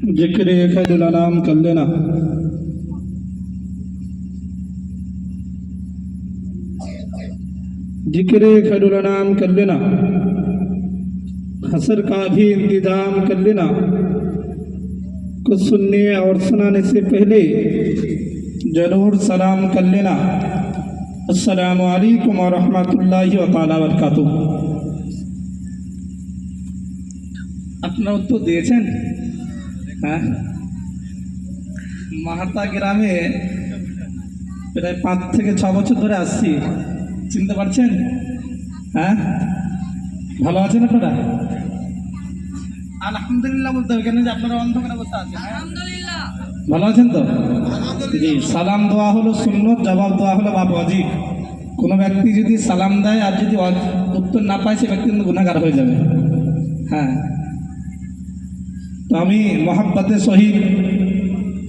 जिक्र खैरुल अनाम कर लेना। जिक्र खैरुल अनाम कर लेना। हसर का भी इंतजाम कर लेना। कुछ सुनने और सुनाने से पहले जरूर सलाम कर लेना। अस्सलामु अलैकुम व रहमतुल्लाहि व ताआला व बरकातुहू। আপনারা তো দিয়েছেন। হ্যাঁ, মাহাতা গ্রামে প্রায় 5 থেকে 6 বছর ধরে আসছি। চিনতে পারছেন? হ্যাঁ, ভালো আছেন আপনারা? আলহামদুলিল্লাহ বলতে হবে কেন যে আপনারা অন্ধকারে বসে আছেন? আলহামদুলিল্লাহ ভালো আছেন তো? জি। সালাম দেওয়া হলো সুন্নত, জবাব দেওয়া হলো ওয়াজিব। কোনো ব্যক্তি যদি সালাম দেয় আর যদি উত্তর না পায় সে ব্যক্তি কিন্তু গুনাহগার হয়ে যাবে। হ্যাঁ, তো আমি মহাব্বতের সহিত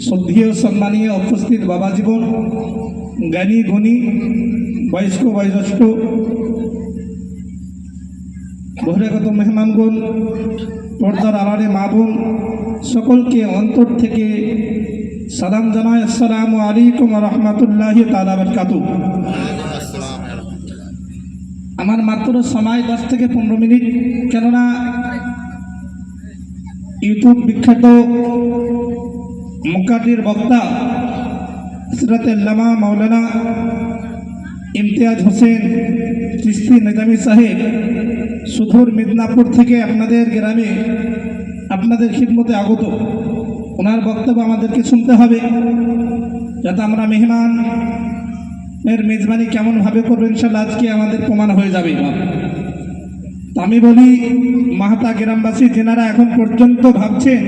শ্রদ্ধেয় সম্মানীয় উপস্থিত বাবা জীবন, জ্ঞানী গুণী, বয়স্ক বয়োজ্যেষ্ঠ, বহিরাগত মেহমানগণ, পর্দার আড়ালে মা বোন সকলকে অন্তর থেকে সালাম জানাই। আসসালামু আলাইকুম ওয়া রাহমাতুল্লাহি তাআলা ওয়া বারাকাতুহু। আমার মাত্র সময় 10 থেকে 15 মিনিট, কেননা ইউটিউব বিখ্যাত মুকাদ্দির বক্তা হযরত আল্লামা মাওলানা ইমতিয়াজ হোসেন চিশতি নিজামী সাহেব সুদূর মিদনাপুর থেকে আপনাদের গ্রামে আপনাদের খিদমতে আগত। ওনার বক্তব্য আমাদেরকে শুনতে হবে, যাতে আমরা মেহমানের মেজবানি কেমনভাবে করবো ইনশাআল্লাহ আজকে আমাদের প্রমাণ হয়ে যাবে। আমি বলি, মাহাতা গ্রামবাসী যেনারা এখন পর্যন্ত ভাবছেন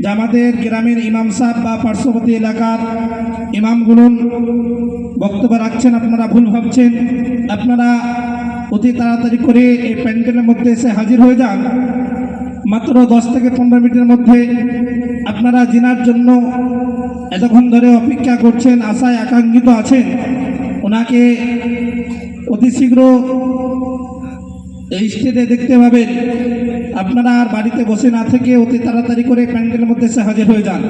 যে আমাদের গ্রামের ইমাম সাহেব বা পার্শ্ববর্তী এলাকার ইমামগুলো বক্তব্য রাখছেন, আপনারা ভুল ভাবছেন। আপনারা অতি তাড়াতাড়ি করে এই প্যান্ডেলের মধ্যে এসে হাজির হয়ে যান। মাত্র 10 থেকে 15 মিনিটের মধ্যে আপনারা জিনার জন্য এতক্ষণ ধরে অপেক্ষা করছেন, আশায় আকাঙ্ক্ষিত আছেন, ওনাকে অতি শীঘ্র এই স্টেজে দেখতে পাবেন। আপনারা আর বাড়িতে বসে না থেকে অতি তাড়াতাড়ি করে প্যান্ডেলের মধ্যে এসে হাজির হয়ে যান।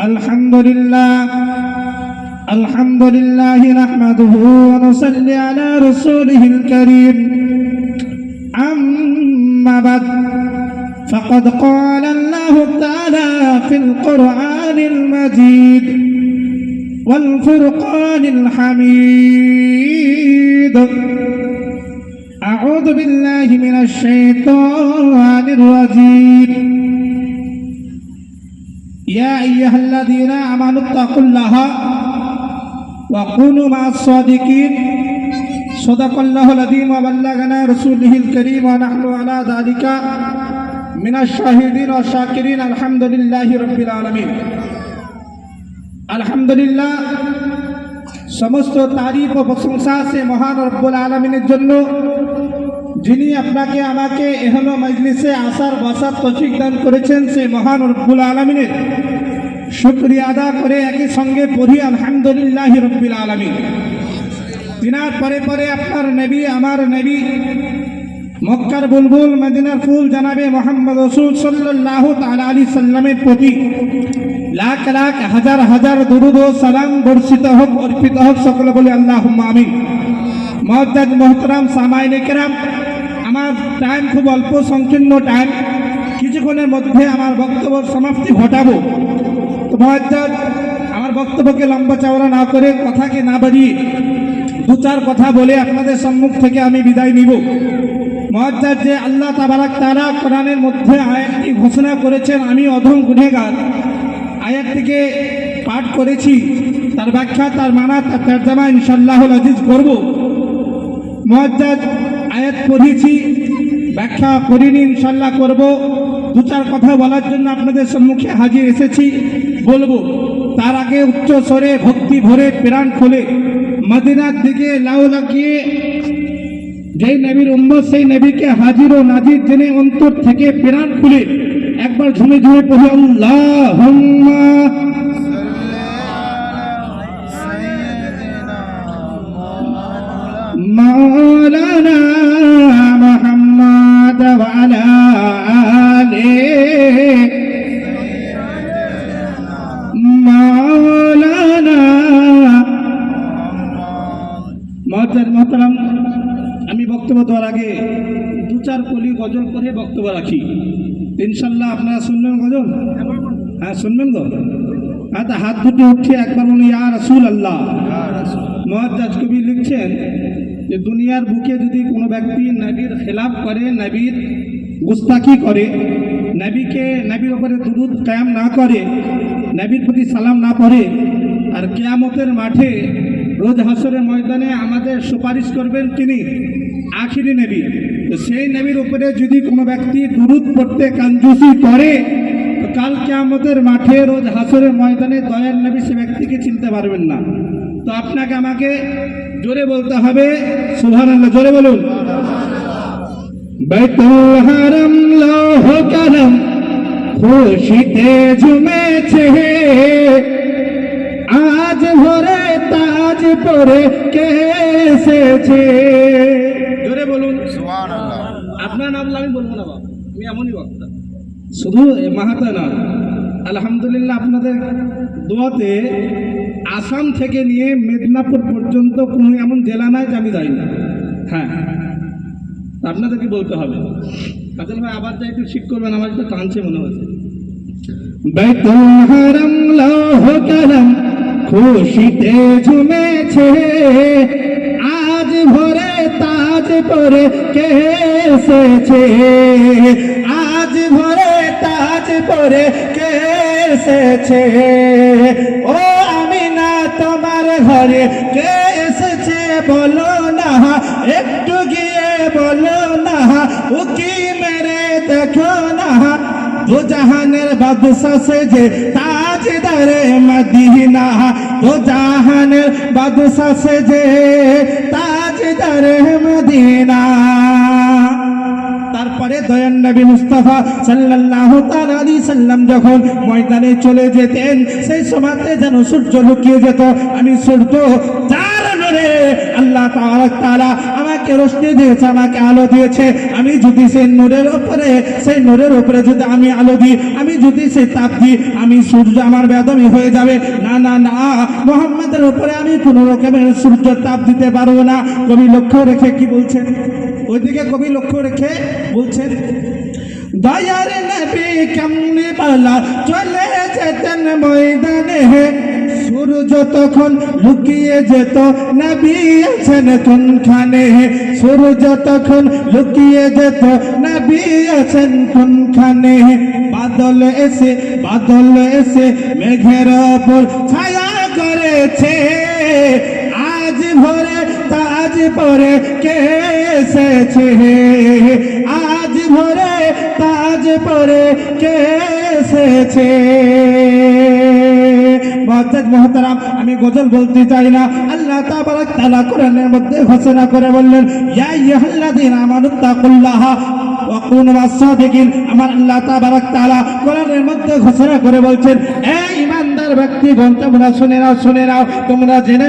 আলহামদুলিল্লাহ আলহামদুলিল্লাহ নাহমাদুহু ওয়া নুসাল্লি আলা রাসূলিহিল কারীম। আম্মা বাদ, ফাকাদ ক্বালা আল্লাহু তাআলা ফিল কুরআনিল মাজিদ ওয়াল ফুরকানিল হামিদ। أعوذ بالله من الشيطان الرجيم. يا أيها الذين آمنوا اتقوا الله وكونوا مع الصادقين. صدق الله العظيم وبلغنا رسوله الكريم ونحن على ذلك من الشاهدين والشاكرين. الحمد لله رب العالمين. الحمد لله, সমস্ত তারিফ ও প্রশংসা সে মহান রব্বুল আলামিনের জন্য, যিনি আপনাকে আমাকে এহলো মজলিসে আসার বসার তৌফিক দান করেছেন। সে মহান রব্বুল আলামিনের শুকরিয়া আদা করে একই সঙ্গে পড়ি আলহামদুলিল্লাহি রাব্বিল আলামিন। তিনার পরে পরে আপনার নবী, আমার নবী, মক্কার বুলবুল, মদিনার ফুল জনাবে মুহাম্মদ রাসূল সাল্লাল্লাহু তাআলা আলাইহি সাল্লামের প্রতি লাখ লাখ হাজার হাজার দুরূদ ও সালাম বর্ষিত হোক, অর্পিত হোক। সকলে বলি আল্লাহুম্মা আমিন। মুআজ্জাজ মুহতারাম সামাইনে কেরাম, আমার টাইম খুব অল্প, সংকীর্ণ টাইম, কিছুক্ষণের মধ্যে আমার বক্তব্য সমাপ্তি ঘটাবো। তো মুআজ্জাজ, আমার বক্তব্যকে লম্বা চওড়া না করে, কথাকে না বাড়িয়ে 2-4 কথা বলে আপনাদের সম্মুখ থেকে আমি বিদায় নিব। মুআজ্জাজ, যে আল্লাহ তাবারাক তাআলা কোরআনের মধ্যে আয়াতটি ঘোষণা করেছেন, আমি অধম গুনাহগার আয়াতটিকে পাঠ করেছি, তার ব্যাখ্যা, তার মানা, তার তরজমা ইনশাআল্লাহুল আজিজ করব। মুআজ্জাজ, আয়াত পড়েছি, ব্যাখ্যা করিনি, ইনশাআল্লাহ করব। 2-4 কথা বলার জন্য আপনাদের সম্মুখে হাজির এসেছি, বলবো। তার আগে উচ্চ স্বরে ভক্তি ভরে প্রাণ খুলে মদিনার দিকে লাউ লাগিয়ে যেই নবীর উম্মত, সেই নবীকে হাজির ও নাজির জেনে অন্তর থেকে প্রাণ খুলে একবার ঝুমে ঝুমে পড়ি আল্লাহুম্মা মাওলানা মুহাম্মদ ওয়া আলা আলিহি গজল পড়ে বক্তব্য রাখি, ইনশাল্লাহ আপনারা শুনবেন গজল? হ্যাঁ শুনবেন তো? আচ্ছা হাত দুটো উঠিয়ে একবার বলুন ইয়া রাসূল আল্লাহ। মুহাদ্দিস কবি লিখছেন যে দুনিয়ার বুকে যদি কোনো ব্যক্তি নবীর খেলাফ করে, নবীর গুস্তাখি করে, নবীর উপরে দুরূদ কায়েম না করে, নবীর প্রতি সালাম না পড়ে, আর কিয়ামতের মাঠে রোজ হাসরের ময়দানে আমাদের সুপারিশ করবেন তিনি আখিরি নবী। তো সেই নবীর উপরে যদি কোনো ব্যক্তি দুরূদ পড়তে কাঞ্জুসি করে, তো কাল কিয়ামতের মাঠে রোজ হাসরের ময়দানে দয়ার নবী সে ব্যক্তিকে চিনতে পারবেন না। তো আপনাকে আমাকে জোরে বলতে হবে সুবহানাল্লাহ, জোরে বলুন। বাইতুল হারাম লৌহ কলম খুশিতে ঝুমেছে, আজ ভোরে তাজ পরে কে এসেছে। জোরে বলুন সুবহানাল্লাহ। আপনার নাম আমি বলবো না বাবা, আমি এমনই বক্তা, শুধু মাহাতা না। আলহামদুলিল্লাহ আপনাদের দোয়াতে আসাম থেকে নিয়ে মেদিনীপুর পর্যন্ত কোনো এমন জেলা নাই যে আমি যাই না। হ্যাঁ আপনাদেরকে বলতে হবে। কাজল ভাই আবার যা একটু ঠিক করবেন, আমার একটু টানছে মনে হচ্ছে। বাইতুল হারাম লৌহ কলম খুশিতে ঝুমেছে, আজ ভোরে তাজ পরে কে এসেছে, আজ ভোরে তাজ পরে কে এসেছে। ও আমিনা তোমার ঘরে কে এসেছে বলো না, একটু গিয়ে বলো না, উকি মেরে দেখো না। দো জাহানের বাদশা সেজে তাজদারে মদিনা, দো জাহানের বাদশা সেজে তাজদারে মদিনা। তারপরে দয়ান নবী মুস্তাফা সাল্লাল্লাহু তাআলা আলাইহি সাল্লাম যখন ময়দানে চলে যেতেন, সেই সময়তে যেন সূর্য লুকিয়ে যেত। আমি সূর্য যার নূরে আল্লাহ তাআলা আমাকে রোশনি দিয়েছে, আমাকে আলো দিয়েছে, আমি যদি সেই নূরের উপরে যদি আমি আলো দিই, আমি যদি সেই তাপ দিই, আমি সূর্য আমার বেদমি হয়ে যাবে। না না না, মুহাম্মাদের উপরে আমি কোনো রকমের সূর্য তাপ দিতে পারবো না। কবি লক্ষ্য রেখে কি বলছেন, ওইদিকে কবি লক্ষ্য রেখে বলছেন, দয়ার নবী কেমনে বালা চলে যেতেন ময়দানে, সূর্য তখন লুকিয়ে যেত নবী আছেন কোনখানে, সূর্য তখন লুকিয়ে যেত নবী আছেন কোনখানে। বাদল এসে মেঘের ওপর ছায়া করেছে, আজ ভোরে তাজ পরে কে এসেছে, আজ ভোরে তাজ পরে কে এসেছে। মুআজ্জাজ মুহতারাম, আমি গজল বলতে চাই না। আল্লাহ তাবারাক তাআলা কোরআনের মধ্যে ঘোষণা করে বললেন, ইয়া আইয়ুহাল্লাযীনা আমানুত্তাকুল্লাহা ওয়া কুনু মাস-সাদিকিন। আমার আল্লাহ তাবারাক তাআলা কোরআনের মধ্যে ঘোষণা করে বলছেন, এই ঈমানদার ব্যক্তিগণ তোমরা শুনে নাও, তোমরা জেনে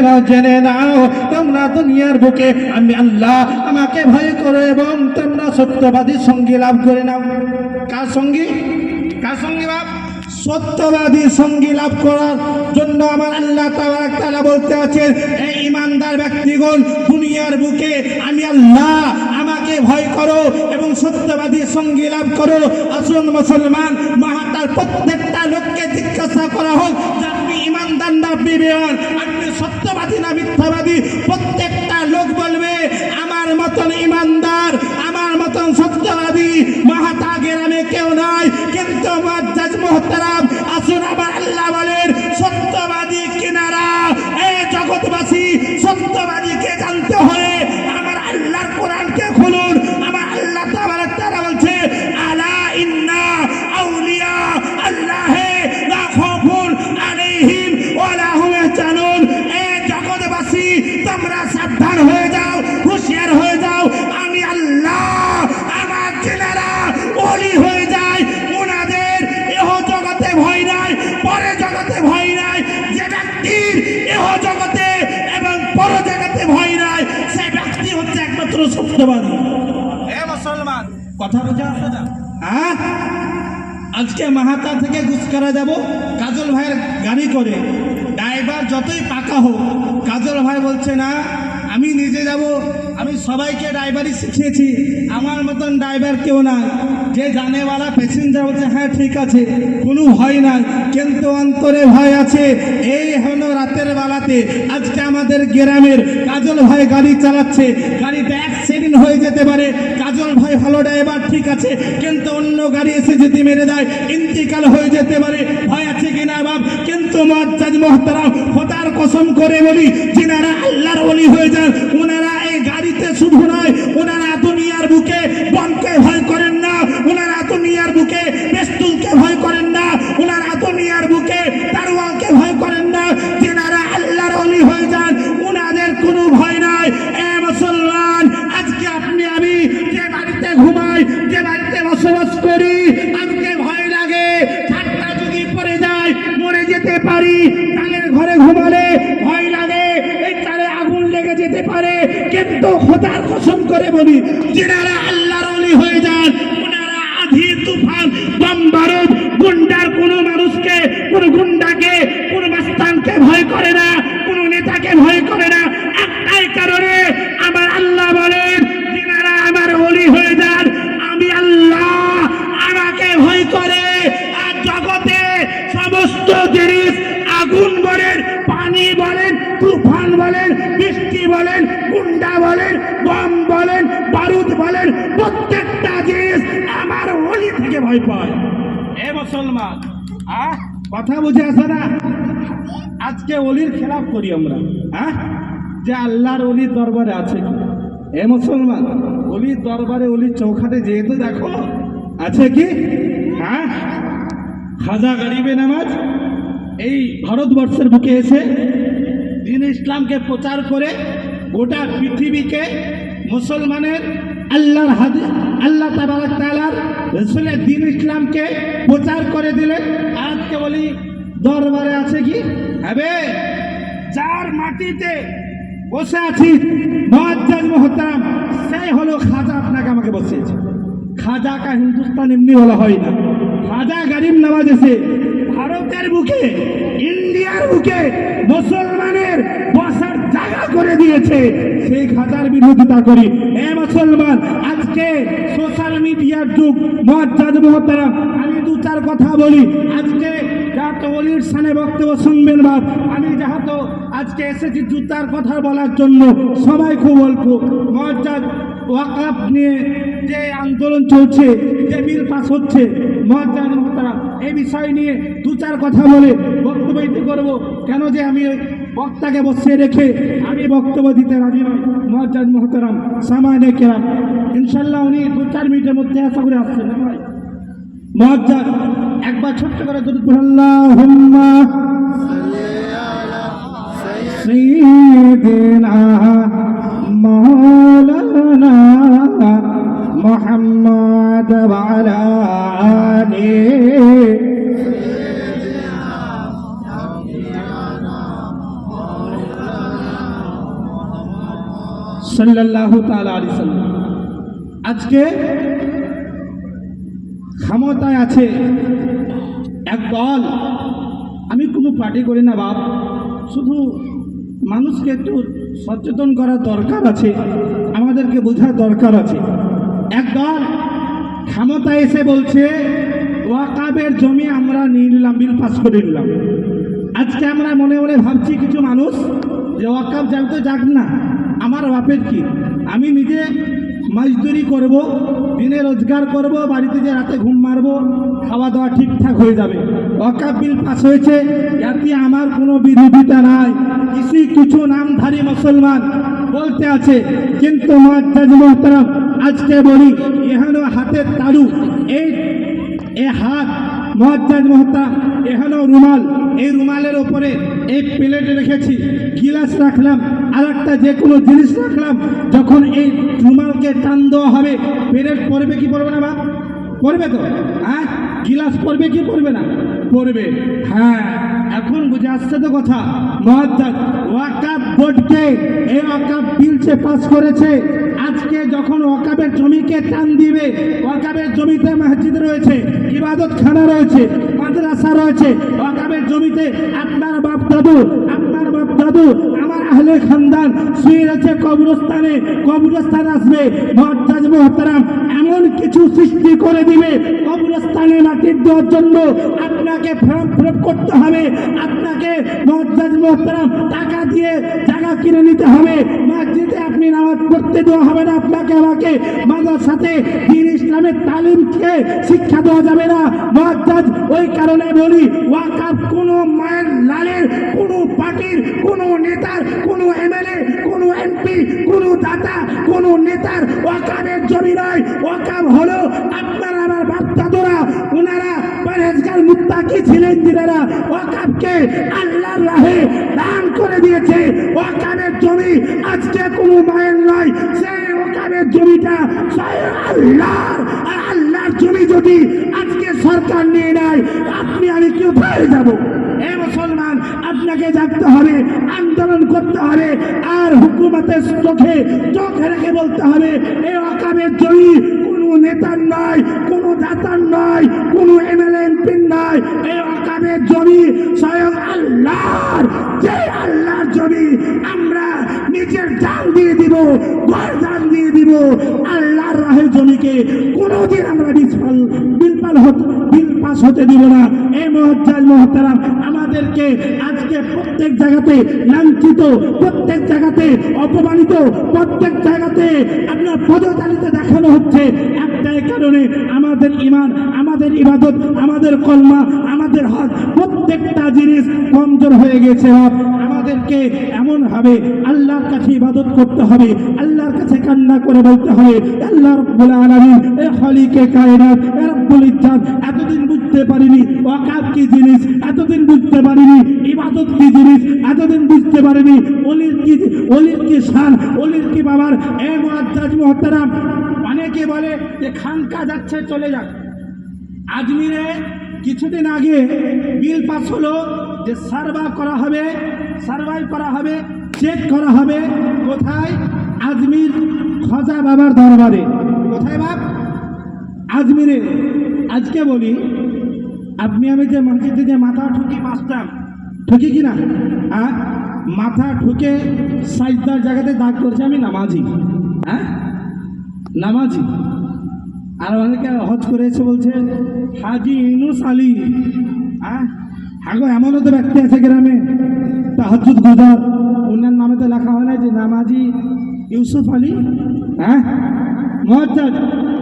নাও, তোমরা দুনিয়ার বুকে আমি আল্লাহ আমাকে ভয় করো এবং তোমরা সত্যবাদী সঙ্গী লাভ করে নাও। কার সঙ্গী লাভ? সত্যবাদী সঙ্গী লাভ করার জন্য আমার আল্লাহ তাআলা বলতে আছেন, এই ঈমানদার ব্যক্তিগণ দুনিয়ার বুকে আমি আল্লাহ আমাকে ভয় করো এবং সত্যবাদী সঙ্গী লাভ করো। আসুন মুসলমান মাহাতার প্রত্যেকটা লোককে জিজ্ঞাসা করা হোক যে আপনি ঈমানদার না বিবেয়ান, আপনি সত্যবাদী না মিথ্যাবাদী? প্রত্যেকটা লোক বলবে আমার মতন ঈমানদার, আমার মতন সত্যবাদী মাহাতা গ্রামে কেউ নাই। কিন্তু মুআজ্জাজ মুহতারাম, আসুন আমার আল্লাহ বলেন সত্যবাদী কিনারা। এই জগৎবাসী সত্যবাদীকে জানতে হয়, আমার আল্লাহর কোরআনকে খুলুন। আমার আল্লাহ তাআলা বলছে, আলা ইন্না আউলিয়া আল্লাহি লা খাউফুন আলাইহিম ওয়া লা হুম ইয়াহজানুন। এই জগৎবাসী তোমরা সাবধান হয়ে যাও, হুঁশিয়ার হয়ে যাও। আমি আল্লাহ আমার কিনারা ওলি হয়ে যায়, ওনাদের এহ জগতে ভয় নাই, পরে জগতে ভয় নাই। যে ব্যক্তির এহ জগতে এবং পর জগতে ভয় নাই, সেই ব্যক্তি হচ্ছে একমাত্র সত্যবাদী। হে মুসলমান, কথা বোঝা আছে না? হ্যাঁ, আজকে মাহাতা থেকে গুসকরা যাব কাজল ভাইয়ের গাড়ি করে। ড্রাইভার যতই পাকা হোক, কাজল ভাই বলছে না আমি নিজে যাব, আমি সবাইকে ড্রাইভারই শিখিয়েছি, আমার মতন ড্রাইভার কেউ না। যে জানেওয়ালা প্যাসেঞ্জার বলছে হ্যাঁ ঠিক আছে, কোনো ভয় নাই, কিন্তু অন্তরে ভয় আছে। এই হলো রাতের বেলাতে আজকে আমাদের গ্রামের কাজল ভাই গাড়ি চালাচ্ছে, গাড়িতে অ্যাক্সিডেন্ট হয়ে যেতে পারে। কাজল ভাই ভালো ড্রাইভার ঠিক আছে, কিন্তু অন্য গাড়ি এসে যদি মেরে দেয় ইন্তিকাল হয়ে যেতে পারে। ভয় আছে কিনা বাপ? কিন্তু মুআজ্জাজ মুহতারাম খোদার কসম করে বলি, যিনারা আল্লাহর ওলি হয়ে যান ওনারা এই গাড়িতে শুধু নয়, ওনারা দুনিয়ার বুকে বনকে ভয় করেন না, ওনারা দুনিয়ার বুকে পেস্তুলকে ভয় করেন না, ওনারা দুনিয়ার বুকে তারওয়ালকে ভয় করেন না। যিনারা আল্লাহর ওলি হয়ে যান ওনাদের কোনো ভয় নাই। এ মুসলমান, আজকে আপনি আমি যে বাড়িতে ঘুমাই, যে বাড়িতে বসবাস করি, আজকে ভয় লাগে ঠাট্টা যদি পড়ে যায় মরে যেতে পারি। চালের ঘরে ঘুমালে ভয় লাগে এই চালে আগুন লেগে যেতে পারে। কিন্তু খোদার কসম করে বলি, যিনারা আল্লাহর ওলি হয়ে যান ওনারা আধি তুফান বম বারুদ গুন্ডার কোনো মানুষকে, কোনো গুন্ডাকে, কোনো মাস্তানকে ভয় করে না, কোনো নেতাকে ভয় করে না। একটাই কারণে আমার আল্লাহ বলেন, যিনারা আমার ওলি হয়ে যান আমি আল্লাহ আমাকে ভয় করে। আর জগতে সমস্ত জিনিস আগুন বলেন, পানি বলেন, তুফান বলেন, বৃষ্টি বলেন, গুন্ডা বলেন, বম বলেন, বারুদ বলেন, প্রত্যেকটা জিনিস আমার ওলি থেকে ভয় পায়। এ মুসলমান, কথা বুঝে আসে না? আজকে ওলির খেলাফ করি আমরা, যে আল্লাহর ওলির দরবারে আছে কি? এ মুসলমান, ওলির দরবারে ওলির চৌখাটে যেহেতু দেখো আছে কি? খাজা গরিবে নামাজ এই ভারতবর্ষের বুকে এসে দিন ইসলামকে প্রচার করে গোটা পৃথিবীকে মুসলমানের আল্লাহর হাদিস, আল্লাহ তাবারক তাআলার রাসূলের দিন ইসলামকে প্রচার করে দিলে। আজকে বলি দরবারে আছে কি? হবে যার মাটিতে বসে আছি মুআজ্জাজ মুহতারাম, সেই হলো খাজা। আপনাকে আমাকে বসিয়েছে খাজা। কা হিন্দুস্তান এমনি বলা হয় না। খাজা গরিব নওয়াজ এসে ভারতের বুকে, ইন্ডিয়ার বুকে মুসলমানের বসার জায়গা করে দিয়েছে। সেই খাজার বিরোধিতা করি। এ মুসলমান, আজকে সোশ্যাল মিডিয়ার যুগ। মুআজ্জাজ মুহতারাম, আমি দু চার কথা বলি। আজকে যাহাতো ওলির সানে বক্তব্য শুনবেন বাপ, আমি যাহাতো আজকে এসেছি দু চার কথা বলার জন্য, সময় খুব অল্প। মুআজ্জাজ ওয়াকফ নিয়ে যে আন্দোলন চলছে, যে বিল পাস হচ্ছে, মুআজ্জাজ মুহতারাম এই বিষয় নিয়ে দু চার কথা বলে বক্তব্য দিতে করবো। কেন যে আমি বক্তাকে বসিয়ে রেখে আমি বক্তব্য দিতে রাজি নই। মুআজ্জাজ মুহতারাম সামানে কেরাম, ইনশাল্লাহ উনি 2-4 মিনিটের মধ্যে আশা করে আসছেন। ভাই মুআজ্জাজ একবার ছোট্ট করে দরুদ পড়ুন, আল্লাহুম্মা সাইয়্যিদিনা মাওলানা মুহাম্মদ ওয়া আলা আলিহি সাল্লাল্লাহু তাআলা আলাইহি সাল্লাম। আজকে ক্ষমতায় আছে এক দল। আমি কোনো পার্টি করি না বাপ, শুধু মানুষকে একটু সচেতন করার দরকার আছে, আমাদেরকে বোঝার দরকার আছে। এক দল ক্ষমতায় এসে বলছে ওয়াকফের জমি আমরা নিয়ে নিলাম, বিল পাস করে নিলাম। আজকে আমরা মনে মনে ভাবছি কিছু মানুষ যে ওয়াকফ যাক তো যাক না, আমার বাপের কি, আমি নিজে মজদুরি করব, দিনে রোজগার করব, বাড়িতে যে রাতে ঘুম মারবো, খাওয়া দাওয়া ঠিকঠাক হয়ে যাবে। ওয়াকফ বিল পাস হয়েছে, এতে আমার কোনো বিরোধিতা নাই। কিছু নামধারী মুসলমান বলতে আছে, কিন্তু মুআজ্জাজ মুহতারাম আজকে বলি, এখানে হাতের তালু, এই হাত মুআজ্জাজ মুহতারাম, এখানে রুমাল, এই রুমালের ওপরে এই প্লেট রেখেছি, গিলাস রাখলাম, আর একটা যে কোনো জিনিস রাখলাম। যখন এই রুমালকে টান দেওয়া হবে, প্লেট পড়বে কি পড়বে না বা? পড়বে তো। গিলাস পড়বে কি পড়বে না? পড়বে। হ্যাঁ, এখন বুঝে আসছে তো কথা। মুআজ্জাজ ওয়াকফ বোর্ডকে এই ওয়াকফ বিল যে পাস করেছে, আজকে যখন ওয়াকফের জমিকে টান দিবে, ওয়াকফের জমিতে মসজিদ রয়েছে, ইবাদতখানা রয়েছে, মাদ্রাসা রয়েছে, ওয়াকফের জমিতে আপনার বাপ দাদু, আমার আহলে খানদান শুয়ে আছে কবরস্থানে, কবরস্থান আসবে মুআজ্জাজ মুহতারাম এমন কিছু সৃষ্টি করে দিবে কবরস্থানে মাটির দেওয়ার জন্য আপনাকে ফর্ম ফিল করতে হবে, আপনাকে মুআজ্জাজ মুহতারাম টাকা দিয়ে জায়গা কিনে নিতে হবে, মসজিদে আপনি নামাজ পড়তে দেওয়া হবে না, আপনাকে আমাকে মাদ্রাসাতে দ্বীন ইসলামের তালিম খেয়ে শিক্ষা দেওয়া যাবে না মুআজ্জাজ। ওই কারণে বলি ওয়াকাফ কোনো মায়ের লালের, কোনো পার্টির, কোনো নেতার, কোনো এমএলএ, কোনো এমপি, কোনো দাতা, কোনো নেতার ওয়াকাফের জমি নয়। ওয়াকাফ হলো আপনার আমার বাপ দাদুরা, ওনারা পরহেজগার মুত্তাকি ছিলেন, যিনারা ওয়াকাফকে আল্লাহর রাহে দান করে দিয়েছে। ওয়াকাফের জমি আজকে কোনো মায়ের নয়, সেই ওয়াকাফের জমিটা স্বয়ং আল্লাহর। আর আল্লাহর জমি যদি আজকে সরকার নিয়ে নেয়, আপনি আমি কোথায় যাব? এই মুসলমান, আপনাকে জাগতে হবে, আন্দোলন করতে হবে, আর হুকুমতের চোখে চোখ রেখে বলতে হবে এই ওয়াকাফের জমি কোনো নেতার নয়, কোনো দাতার নয়, কোনো এমএলএ এমপির নয়, এই ওয়াকাফের জমি স্বয়ং আল্লাহর। যে আল্লাহর জমি আমরা নিজের জান দিয়ে দিব, ঘর জান দিয়ে দিব, আল্লাহর রাহে জমিকে কোনোদিন আমরা বিল পাস হতে দিব না। এই মুআজ্জাজ মুহতারাম আমাদেরকে আজকে প্রত্যেক জায়গাতে লাঞ্ছিত, প্রত্যেক জায়গাতে অপমানিত, প্রত্যেক জায়গাতে আপনার পদচালিত দেখানো হচ্ছে একটাই কারণে, আমাদের ঈমান, আমাদের ইবাদত, আমাদের কলমা, আমাদের হজ প্রত্যেকটা জিনিস কমজোর হয়ে গেছে। আমাদেরকে এমন ভাবে আল্লাহর কাছে ইবাদত করতে হবে, আল্লাহর কাছে কান্না করে বলতে হবে আল্লাহ রাব্বুল আলামিন, এ খালিকে কায়নাত, এ রব্বুল ইজ্জাত, এতদিন বুঝতে পারিনি ওয়াকাফ কি জিনিস, এতদিন বুঝতে পারিনি ইবাদত কি জিনিস, এতদিন বুঝতে পারিনি অলির কি শান, অলির কি বাবার। এ মুআজ্জাজ মুহতারাম, অনেকে বলে যে খানকা যাচ্ছে চলে যাক। আজমিরে কিছুদিন আগে বিল পাস হলো যে সার্ভে করা হবে, চেক করা হবে। কোথায়? আজমির খাজা বাবার দরবারে। কোথায় বাপ? আজমিরে। আজকে বলি, আপনি আমি যে মসজিদে যে মাথা ঠুকি বাঁচতাম, ঠুকি কিনা? হ্যাঁ, মাথা ঠুকে সাজদার জায়গাতে দাগ করছে আমি নামাজি। হ্যাঁ, নামাজি। আর অনেকে হজ করেছে বলছে হাজি ইউনুস আলী। হ্যাঁ, আগো এমনও তো ব্যক্তি আছে গ্রামে তাহাজ্জুদ গুজার, ওনার নামে তো লেখা হয় না যে নামাজি ইউসুফ আলী। হ্যাঁ, মুআজ্জাজ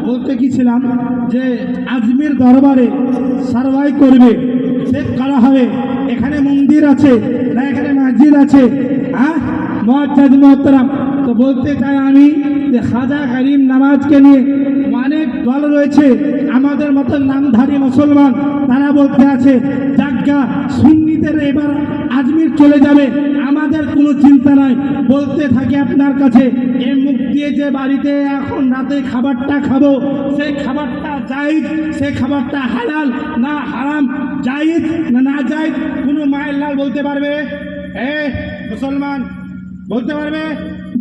বলতে গিয়েছিলাম যে আজমির দরবারে সার্ভে করবে, চেক করা হবে এখানে মন্দির আছে না এখানে মসজিদ আছে। হ্যাঁ, মুআজ্জাজ মুহতারাম, তো বলতে চাই আমি যে খাজা গরিব নামাজকে নিয়ে অনেক দল রয়েছে, আমাদের মতো নামধারী মুসলমান, তারা বলতে আছে জাগা সুন্নিদের এবার আজমির চলে যাবে, আমাদের কোনো চিন্তা নাই। বলতে থাকি আপনার কাছে, এই মুখ দিয়ে যে বাড়িতে এখন রাতে খাবারটা খাবো, সেই খাবারটা জায়েজ, সেই খাবারটা হালাল না হারাম, জায়েজ না না জায়েজ, কোনো মায়ের লাল বলতে পারবে? মুসলমান বলতে পারবে?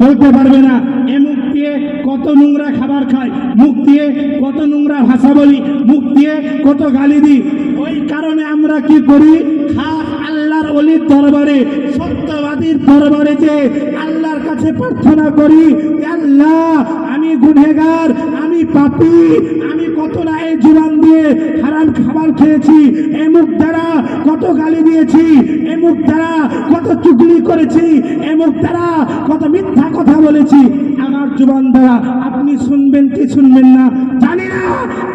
বলতে পারবে না। এ মুখ দিয়ে কত নোংরা খাবার খায়, মুখ দিয়ে কত নোংরা ভাষা বলি, মুখ দিয়ে কত গালি দিই। ওই কারণে আমরা কি করি? খাস আল্লাহর ওলির দরবারে, সত্যবাদীর দরবারে যে আল্লাহর কাছে প্রার্থনা করি, আল্লাহ আমি গুনহেগার, আমি পাপী, আমি কত না এই জুবান দিয়ে হারাম খাবার খেয়েছি, এ মুখ দ্বারা কত গালি দিয়েছি, এ মুখ দ্বারা কত চুগলি করেছি, এ মুখ দ্বারা কত মিথ্যা কথা বলেছি, আমার জুবান দ্বারা আপনি শুনবেন কি শুনবেন না জানি না।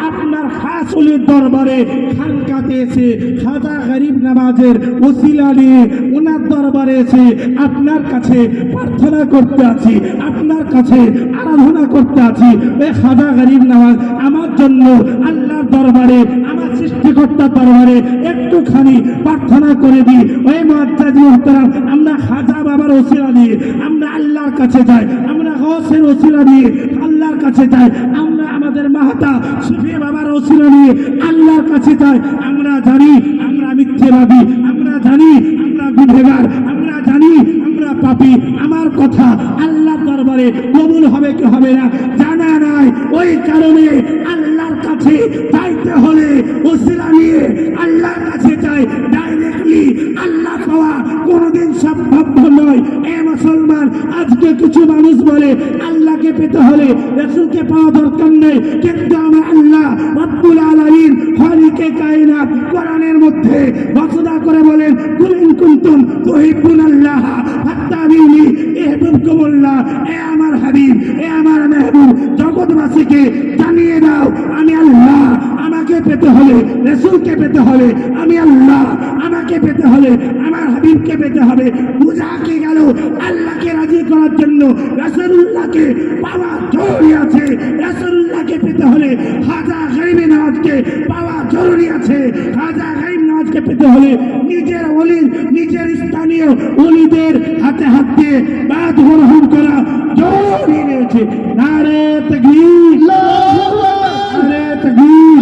আপনার খাস ওলির দরবারে খানকাতে এসে খাজা গরিব নামাজের ওসিলা নিয়ে ওনার দরবারে এসে আপনার কাছে প্রার্থনা করতে আছি, আপনার কাছে আরাধনা করতে আছি। এ খাজা গরিব নামাজ আমার জন্য আল্লাহর দরবারে, আমার সৃষ্টিকর্তার দরবারে একটুখানি প্রার্থনা করে দিই। ওই মুআজ্জাজ মুহতারাম, আমরা খাজা বাবার ওসিলা নিয়ে আমরা আল্লাহর কাছে যাই, আমরা গৌসের ওসিলা নিয়ে আল্লাহর কাছে যাই, আমরা আমাদের মাহাতা সুফি বাবার ওসিলা নিয়ে আল্লাহর কাছে যাই। আমরা জানি আমরা মিথ্যেবাদী, আমরা জানি আমরা গুনহেগার, আমরা জানি আমরা পাপী। আমার কথা আল্লাহর দরবারে কবুল হবে কি হবে না জানা নাই। ওই কারণে আল্লাহর কাছে যাইতে হলে ওসিলা নিয়ে আল্লাহর কাছে যাই। ডাইরেক্টলি আল্লাহ পাওয়া কোনোদিন সম্ভব নয়। এ মুসলমান, আজকে কিছু মানুষ বলে আল্লাহকে পেতে হলে রাসূলকে পাওয়া দরকার নেই, কিন্তু আমার আল্লাহ রব্বুল আলামিন খালিকে কায়নাত কোরআনের মধ্যে ঘোষণা করে বলেন, কুল ইন কুনতুম তুহিব্বুনাল্লাহ ফাত্তাবিউনি ইহবিবকুমুল্লাহ। এ আমার হাবিব, এ আমার মেহবুব, জগৎবাসীকে জানিয়ে দাও আমি আল্লাহ, আমাকে পেতে হলে রাসূলকে পেতে হলে আমি আল্লাহ, আমাকে পেতে হলে আমার হাবিবকে পেতে হবে। বুঝা কি গেল? আল্লাহকে রাজি করার জন্য রাসূলুল্লাহকে পাওয়া জরুরি আছে। রাসূলুল্লাহকে পেতে হলে খাজা গরিব নওয়াজকে পাওয়া জরুরি আছে। খাজা গরিব নওয়াজকে পেতে হলে নিজের ওলি, নিজের স্থানীয় ওলিদের হাতে হাত দিয়ে বাদ গ্রহণ করা জরুরি রয়েছে। নারে তাকবীর, নারে তাকবীর,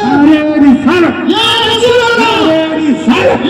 নারে রিসালাত, নারে রিসালাত।